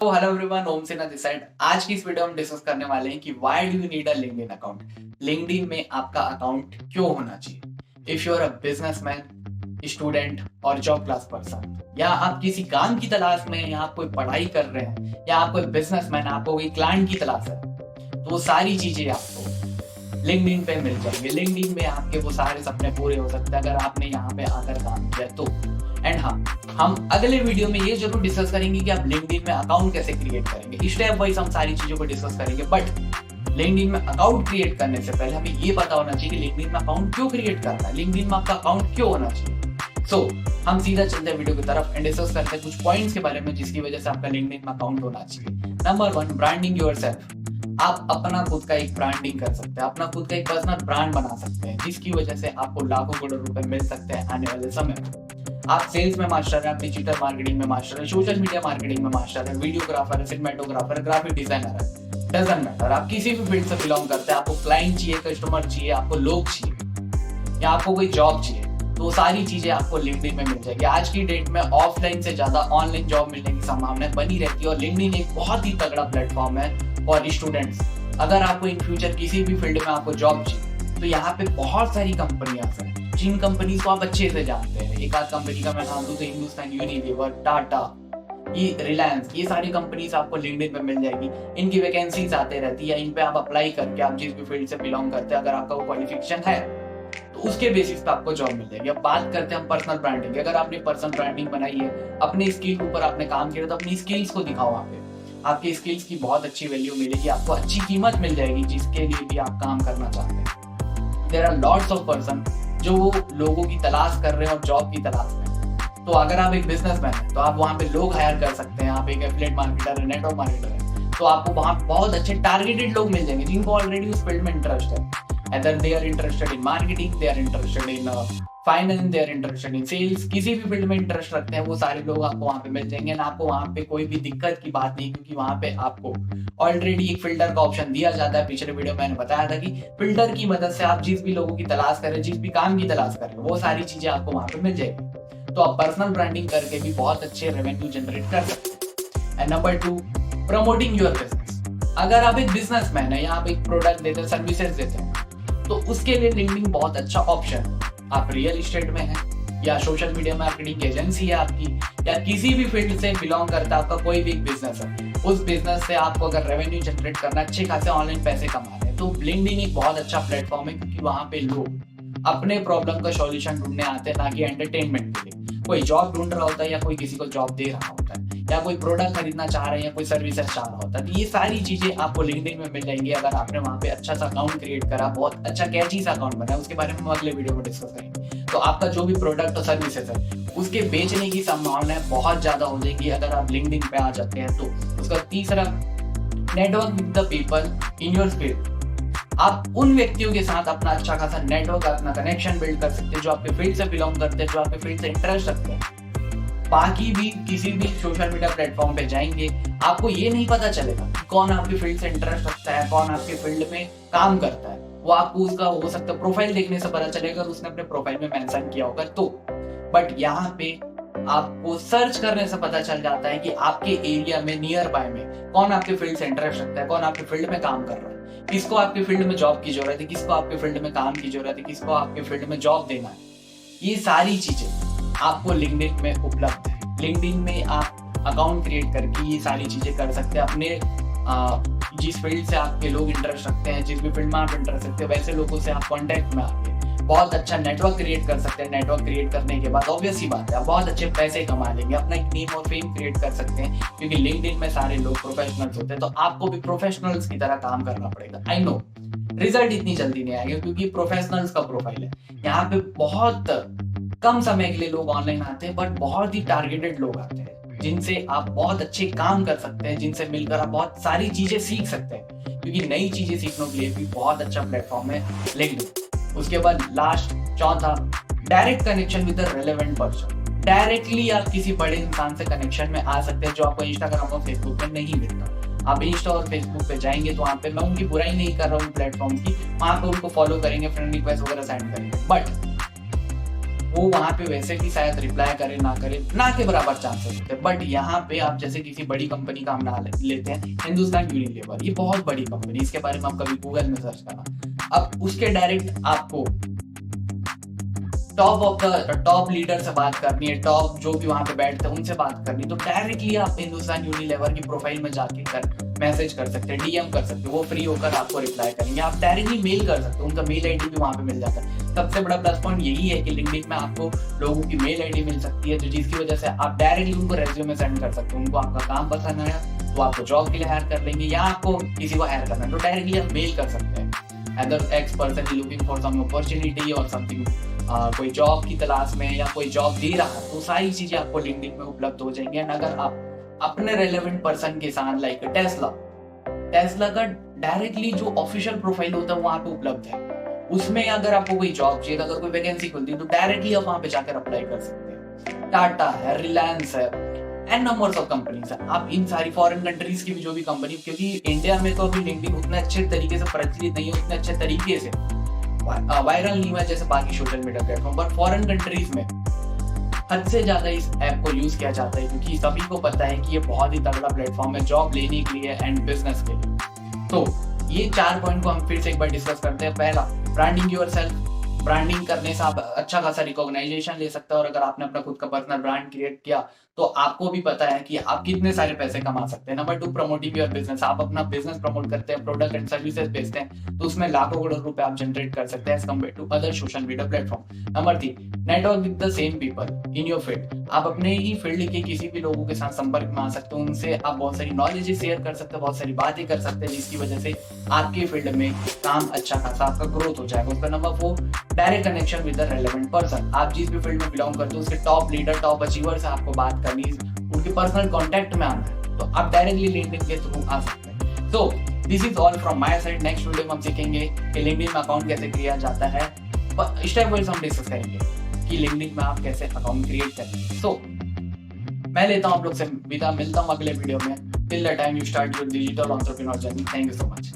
तो hello everyone, ओम सेना this side. आज की इस वीडियो में डिस्कस करने वाले हैं कि why do you need a LinkedIn account. LinkedIn में आपका अकाउंट क्यों होना चाहिए। If you are a businessman, student और जॉब क्लास पर्सन, या आप किसी काम की तलाश में, या आप कोई पढ़ाई कर रहे हैं, या आप कोई बिजनेसमैन, आपको कोई क्लाइंट की तलाश है, तो वो सारी चीजें आपको लिंक्डइन पे मिल जाएंगे। लिंक्डइन में आपके वो सारे सपने पूरे हो सकते हैं अगर आपने यहाँ पे आकर काम किया तो। एंड हाँ, हम अगले वीडियो में ये जरूर डिस्कस करेंगे कि आप लिंक्डइन में अकाउंट कैसे क्रिएट करेंगे। स्टेप वाइज हम सारी चीजों को डिस्कस करेंगे, बट लिंक्डइन में अकाउंट क्रिएट करने से पहले हमें ये पता होना चाहिए कि लिंक्डइन में अकाउंट क्यों क्रिएट करना है, लिंक्डइन में आपका अकाउंट क्यों होना चाहिए। सो हम सीधा चलते हैं वीडियो की तरफ एंड डिस्कस करते हैं कुछ पॉइंट्स के बारे में जिसकी वजह से आपका लिंक्डइन में अकाउंट होना चाहिए। Number 1, branding yourself. आप अपना खुद का एक ब्रांडिंग कर सकते हैं, अपना खुद का एक पर्सनल ब्रांड बना सकते हैं, जिसकी वजह से आपको लाखों करोड़ रुपए मिल सकते हैं आने वाले समय में। आप सेल्स में मास्टर है, आप डिजिटल मार्केटिंग में मास्टर है, सोशल मीडिया मार्केटिंग में मास्टर है, वीडियोग्राफर है, सिनेमेटोग्राफर, ग्राफिक डिजाइनर है, डजंट मैटर। आप किसी भी फील्ड से बिलोंग करते हैं, आपको क्लाइंट चाहिए, कस्टमर चाहिए, आपको लोग चाहिए, या आपको कोई जॉब चाहिए, तो सारी चीजें आपको लिंक्डइन में मिल जाएगी। आज की डेट में ऑफलाइन से ज्यादा ऑनलाइन जॉब मिलने की संभावना बनी रहती है और लिंक्डइन एक बहुत ही तगड़ा प्लेटफॉर्म है फॉर स्टूडेंट्स। अगर आपको इन फ्यूचर किसी भी फील्ड में आपको जॉब चाहिए तो यहाँ पे बहुत सारी कंपनियां हैं जिन कंपनी को आप अच्छे से जानते हैं। एक आध कंपनी का मैं नाम दूं तो हिंदुस्तान यूनिलीवर, टाटा, ये रिलायंस, ये सारी कंपनीज आपको लिंक्डइन पे मिल जाएगी। इनकी वैकेंसीज आते रहती है, इन पे आप अप्लाई करके आप जिस भी फील्ड से बिलोंग करते हैं, अगर आपका वो क्वालिफिकेशन है तो उसके बेसिस पे आपको जॉब मिल जाएगी। अब बात करते हैं हम पर्सनल ब्रांडिंग। अगर आपने पर्सनल ब्रांडिंग बनाई है, अपने स्किल के ऊपर आपने काम किया तो अपनी स्किल्स को दिखाओ। वहाँ पे आपकी स्किल्स की बहुत अच्छी वैल्यू मिलेगी, आपको अच्छी कीमत मिल जाएगी जिसके लिए भी आप काम करना चाहते हैं। There are lots of person जो वो लोगों की तलाश कर रहे हैं और जॉब की तलाश में। तो अगर आप एक बिजनेसमैन हैं तो आप वहाँ पे लोग हायर कर सकते हैं। आप एक एफिलिएट मार्केटर है, नेटवर्क मार्केटर है, तो आपको वहाँ बहुत अच्छे टारगेटेड लोग मिल जाएंगे जिनको ऑलरेडी उस फील्ड में इंटरेस्ट है। Either they are interested in marketing, they are interested in finance, they are interested in sales, किसी भी फील्ड में इंटरेस्ट रखते हैं वो सारे लोग आपको वहाँ पे मिल जाएंगे। ना आपको वहाँ पे कोई भी दिक्कत की बात नहीं, क्योंकि वहाँ पे आपको ऑलरेडी एक फिल्टर का ऑप्शन दिया जाता है। पिछले वीडियो में मैंने बताया था कि फिल्टर की मदद से आप जिस भी लोगों की तलाश करें, जिस भी काम की तलाश करें, वो सारी चीजें आपको वहाँ पे मिल जाएगी। तो आप पर्सनल ब्रांडिंग करके भी बहुत अच्छे रेवेन्यू जनरेट कर सकते हैं। And number 2, promoting your business. अगर आप एक बिजनेसमैन है या आप एक प्रोडक्ट देते हैं, सर्विसेज देते हैं, तो उसके लिए लिंक्डइन बहुत अच्छा ऑप्शन है। आप रियल एस्टेट में हैं, या सोशल मीडिया मार्केटिंग एजेंसी है आपकी, या किसी भी फील्ड से बिलोंग करता है आपका कोई भी बिजनेस है, उस बिजनेस से आपको अगर रेवेन्यू जनरेट करना, अच्छे खासे ऑनलाइन पैसे कमाने हैं, तो लिंक्डइन एक बहुत अच्छा प्लेटफॉर्म है। क्योंकि वहां पे लोग अपने प्रॉब्लम का सॉल्यूशन ढूंढने आते हैं, ना कि एंटरटेनमेंट के लिए। कोई जॉब ढूंढ रहा होता है, या कोई किसी को जॉब दे रहा होता है, या कोई प्रोडक्ट खरीदना चाह रहे हैं, या कोई सर्विसेज चाह रहा होता है। तो ये सारी चीजें आपको लिंक्डइन में मिल जाएंगी अगर आपने वहाँ पे अच्छा सा अकाउंट क्रिएट करा, बहुत अच्छा कैची सा अकाउंट बनाया। उसके बारे में हम अगले वीडियो में डिस्कस करेंगे। तो आपका जो भी प्रोडक्ट और सर्विसेज है उसके बेचने की संभावना बहुत ज्यादा हो जाएगी अगर आप लिंक्डइन पे आ जाते हैं तो। उसका तीसरा, network with the people in your field. आप उन व्यक्तियों के साथ अपना अच्छा खासा नेटवर्क, अपना कनेक्शन बिल्ड कर सकते हैं जो आपके फील्ड से बिलोंग करते हैं, जो आपके फील्ड से इंटरेस्ट रखते हैं। बाकी भी किसी भी सोशल मीडिया प्लेटफॉर्म पे जाएंगे, आपको ये नहीं पता चलेगा कि कौन आपके फील्ड से इंटरेस्ट रखता है, कौन आपके फील्ड में काम करता है। वो आपको उसका हो सकता है प्रोफाइल देखने से पता चलेगा, उसने अपने प्रोफाइल में मेंशन किया होगा तो। बट यहाँ पे आपको सर्च करने से पता चल जाता है कि आपके एरिया में, नियर बाय में कौन आपके फील्ड से इंटरेस्ट रखता है, कौन आपके फील्ड में काम कर रहा है, किसको आपके फील्ड में जॉब की जरूरत है, किसको आपके फील्ड में काम की जरूरत है, किसको आपके फील्ड में जॉब देना है। ये सारी चीजें आपको लिंक्डइन में उपलब्ध है। लिंक्डइन में आप अकाउंट क्रिएट करके ये सारी चीजें कर सकते हैं। अपने जिस फील्ड से आपके लोग इंटरेस्ट रखते हैं, जिस भी फील्ड में आप इंटरेस्ट रखते हैं, वैसे लोगों से आप कांटेक्ट में आके बहुत अच्छा नेटवर्क क्रिएट कर सकते हैं। नेटवर्क क्रिएट करने के बाद ऑब्वियस ही बात है आप बहुत अच्छे पैसे कमा लेंगे, अपना एक नेम और फेम क्रिएट कर सकते हैं। क्योंकि लिंक्डइन में सारे लोग प्रोफेशनल्स होते हैं, तो आपको भी प्रोफेशनल्स की तरह काम करना पड़ेगा। आई नो रिजल्ट इतनी जल्दी नहीं आएगा क्योंकि प्रोफेशनल्स का प्रोफाइल है। यहाँ पे बहुत कम समय के लिए लोग ऑनलाइन आते हैं, बट बहुत ही टारगेटेड लोग आते हैं जिनसे आप बहुत अच्छे काम कर सकते हैं, जिनसे मिलकर आप बहुत सारी चीजें सीख सकते हैं। क्योंकि नई चीजें सीखने के लिए भी बहुत अच्छा प्लेटफॉर्म है लिंक्डइन। उसके बाद लास्ट, चौथा, direct connection with the relevant person. Directly आप किसी बड़े इंसान से कनेक्शन में आ सकते हैं जो आपको इंस्टाग्राम और फेसबुक पे नहीं मिलता। आप इंस्टा और फेसबुक पे जाएंगे तो वहाँ पे, मैं उनकी बुराई नहीं कर रहा हूँ प्लेटफॉर्म की, वहाँ पे उनको फॉलो करेंगे, फ्रेंड रिक्वेस्ट वगैरह सेंड करेंगे, बट वो वहां पे वैसे भी शायद रिप्लाई करे ना के बराबर चांसेस होते हैं। बट यहाँ पे आप जैसे किसी बड़ी कंपनी का हम नाम लेते हैं, हिंदुस्तान यूनिलीवर, ये बहुत बड़ी कंपनी, इसके बारे में आप कभी गूगल में सर्च करना। अब उसके डायरेक्ट आपको टॉप लीडर से बात करनी है, टॉप जो भी वहां पे बैठते हैं उनसे बात करनी, तो डायरेक्टली आप हिंदुस्तान यूनिलीवर की प्रोफाइल में जाके मैसेज कर सकते हैं, डीएम कर सकते हैं, वो फ्री होकर आपको रिप्लाई करेंगे। आप डायरेक्टली मेल कर सकते हो, उनका मेल आईडी भी वहां पे मिल जाता है। सबसे बड़ा प्लस पॉइंट यही है कि लिंक्डइन में आपको लोगों की मेल आईडी मिल सकती है, जो जिसकी वजह से आप डायरेक्टली उनको रेज्यूमे सेंड कर सकते हो। उनको आपका काम पसंद आया तो आपको जॉब के लिए हायर कर लेंगे, या आपको किसी को हायर करना है तो डायरेक्टली आप मेल कर सकते हैं, other ex person is looking for some opportunity और समथिंग, कोई जॉब की तलाश में या कोई जॉब दे रहा है, तो सारी चीजें आपको लिंक्डइन में उपलब्ध हो जाएंगी। एंड अगर आप अपने रेलेवेंट पर्सन के साथ, लाइक टेस्ला का डायरेक्टली जो ऑफिशियल प्रोफाइल होता है वहां पे उपलब्ध है, उसमें अगर आपको कोई जॉब चाहिए, अगर कोई वैकेंसी खुलती है तो डायरेक्टली आप वहां पे जाकर अप्लाई कर सकते हैं। टाटा है, रिलायंस है, एंड नंबर्स ऑफ कंपनीज है। आप इन सारी फॉरेन कंट्रीज की भी जो भी कंपनी, क्योंकि इंडिया में तो अभी लिंक्डइन उतने अच्छे तरीके से प्रचलित नहीं है, उतने अच्छे तरीके से वायरल नहीं हुआ जैसे बाकी social media platform, but foreign countries में हद से ज्यादा इस ऐप को यूज किया जाता है, क्योंकि सभी को पता है कि ये बहुत ही तगड़ा प्लेटफॉर्म है जॉब लेने के लिए एंड बिजनेस के लिए। तो ये 4 पॉइंट को हम फिर से एक बार डिस्कस करते हैं। पहला, ब्रांडिंग योरसेल्फ। ब्रांडिंग करने से आप अच्छा खासा रिकॉग्नाइजेशन ले सकते हो, और अगर आपने अपना खुद का पर्सनल ब्रांड क्रिएट किया तो आपको भी पता है कि आप कितने सारे पैसे कमा सकते हैं। Number 2, promoting your business. आप अपना बिजनेस प्रमोट करते हैं, प्रोडक्ट एंड सर्विसेज बेचते हैं, तो उसमें लाखों करोड़ रुपए आप जनरेट कर सकते हैं as compare to other social media platform. Number 3, network with the same people in your field. आप अपने ही फील्ड के किसी भी लोगों के साथ संपर्क में आ सकते हो, उनसे आप बहुत सारी नॉलेज शेयर कर सकते हो, बहुत सारी बातें कर सकते हैं, जिसकी वजह से आपके फील्ड में काम अच्छा खासा आपका ग्रोथ हो जाएगा। उसका number 4, direct connection with the relevant person. आप जिस भी फील्ड में बिलोंग करते हो उसके टॉप लीडर, टॉप अचीवर से आपको बात करनी, उनके पर्सनल कांटेक्ट में आना है, तो आप डायरेक्टली लिंक्डइन के थ्रू आ सकते हैं। So this is all from my side. Next video में हम सीखेंगे कि लिंक्डइन में अकाउंट कैसे किया जाता है, स्टेप वाइज हम डिस्कस करेंगे कि लिंक्डइन में आप कैसे अकाउंट क्रिएट करेंगे। सो मैं लेता हूं आप लोग से विदा, मिलता हूं अगले वीडियो में। Till the time you start your digital entrepreneur journey. Thank you so much.